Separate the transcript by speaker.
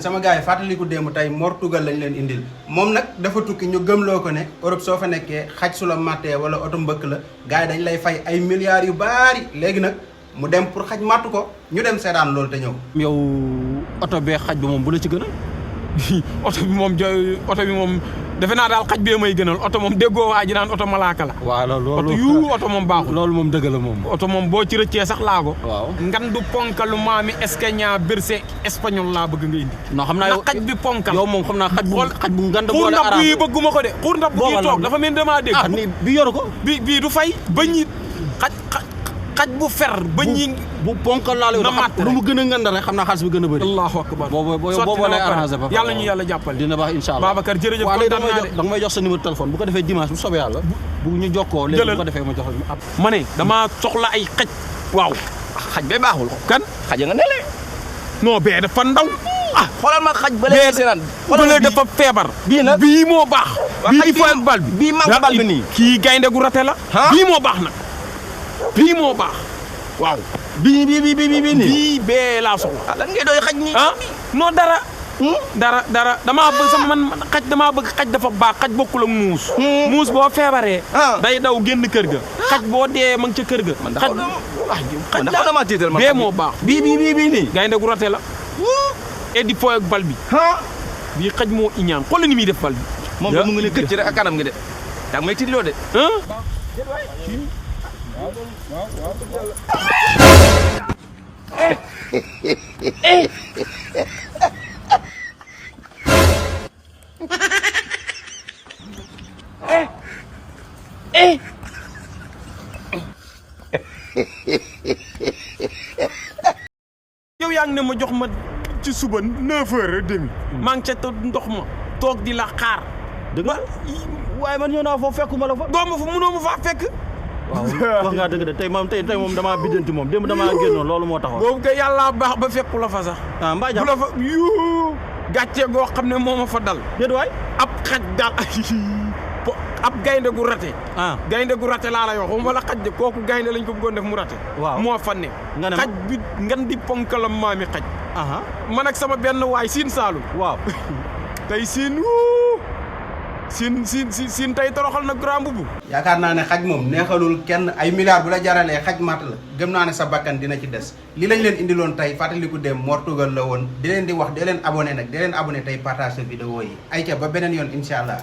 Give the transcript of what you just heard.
Speaker 1: sama gars yi fàttaliku démb tey Mor Tugal lañ leen indil moom nag dafa tukki ñu gëmloo ko ne Europe soo fa nekkee xaj su la màttee wala oto mbëkk la gars yi dañ lay fay ay milliards yu baari léegi nag mu dem pour xaj màttu ko ñu dem seetaan loolu te ñëw.
Speaker 2: yow oto bee xaj ba moom bu la ci gën a
Speaker 3: oto bi moom defe naa daal xaj bee may gënal oto moom déggoo waa ji naan oto malaaka la.
Speaker 2: waaw loolu
Speaker 3: oto moom baaxul.
Speaker 2: loolu moom dëgg la moom.
Speaker 3: oto moom boo ci rëccee sax laago.
Speaker 2: waaw
Speaker 3: ngan du ponkalu maami Escaña berse espagnol laa bëgg nga indi.
Speaker 2: non xam naa yow
Speaker 3: xaj bi ponkal.
Speaker 2: yow moom xam naa xaj bu ngand
Speaker 3: xuur ndab bii bëgguma ko de. xuur ndab bu kii toog dafa mel ni damaa dégg.
Speaker 2: ni bi yoru ko.
Speaker 3: bii du fay bañ ñi xaj bu fer bañ ñi.
Speaker 2: bu ponkal laa lay wax lu mu gën a ngand rek xam naa xaalis bi gën a bëri.
Speaker 3: allahu akbar
Speaker 2: boobu lay arrangé ba
Speaker 3: yàlla ñu yàlla jàppale.
Speaker 2: dina baax incha allah
Speaker 3: Babacar jërëjëf kontaan naa de.
Speaker 2: da nga may jox sa numéro téléphone bu ko defee dimanche bu soobee yàlla bu ñu jokkoo léegi bu ko defee ma jox la
Speaker 3: ma ne damaa soxla ay xaj. waaw
Speaker 4: xaj bee baaxul.
Speaker 3: kan
Speaker 4: xaj nga nele.
Speaker 3: non bee dafa ndaw.
Speaker 4: xoolal ma xaj bële seetaan.
Speaker 3: xoolal dafa feebar.
Speaker 4: bii nag
Speaker 3: bii moo baax. bii fooy ak bal bi.
Speaker 4: bii manque bal bi nii.
Speaker 3: kii gaynde gu rate la. bii moo baax nag. bii moo baax. waaw.
Speaker 4: bii nii.
Speaker 3: bii bee laa soxla.
Speaker 4: lan ngay doy xaj nii.
Speaker 3: non dara. dara damaa bëgg sama man xaj damaa bëgg xaj dafa baax xaj bokkul ak muus. muus boo feebaree. day daw génn kër ga. xaj boo dee ma nga ca kër ga. xaj
Speaker 4: dafa dama tiital man.
Speaker 3: bee moo baax.
Speaker 4: bii nii.
Speaker 3: gaynde gu rate la. et di fooy ak bal bi. bii xaj moo iñaan xool ni muy def bal bi.
Speaker 4: moom de mu ngi ne kër ci rek ak kanam gi de. yaa ngi may tiitloo de.
Speaker 3: yow yaa ngi ne ma jox ma ci suba 9h30. maa ngi ca ndox ma toog di la xaar.
Speaker 2: dëgg la waaye man ñëw naa foofu fekkuma la fa.
Speaker 3: doo ma fa mënoo ma faa fekk.
Speaker 2: waaw wax ngaa dëgg de tey moom damaa biddanti moom démb damaa génnoon loolu moo taxoon.
Speaker 3: boobu kay yàlla baax ba fekku la fa sax.
Speaker 2: mbaa jàpp
Speaker 3: bu la fa yu gàccee goo xam ne moo ma fa dal.
Speaker 2: déet waay
Speaker 3: ab xaj daal ab gaynde gu rate. gaynde gu rate laa lay wax waxuma la xaj de kooku gaynde lañ ko bëggoon def mu rate.
Speaker 2: waaw
Speaker 3: moo fa ne.
Speaker 2: nga ne
Speaker 3: xaj bi ngan di ponkalam maami xaj. man ak sama benn waay Siin Saalum.
Speaker 2: waaw
Speaker 3: tey siin tey toroxal na grand bubu.
Speaker 1: yaakaar naa ne xaj moom neexalul kenn ay milliards bu la jaralee xaj matt la gëm naa ne sa bakkan dina ci des li lañ leen indiloon tey fàttaliku dem Mor Tugal la woon di leen di wax dee leen abonné nag dee leen abonné tey partage vidéo yi ayca ba beneen yoon incha allah.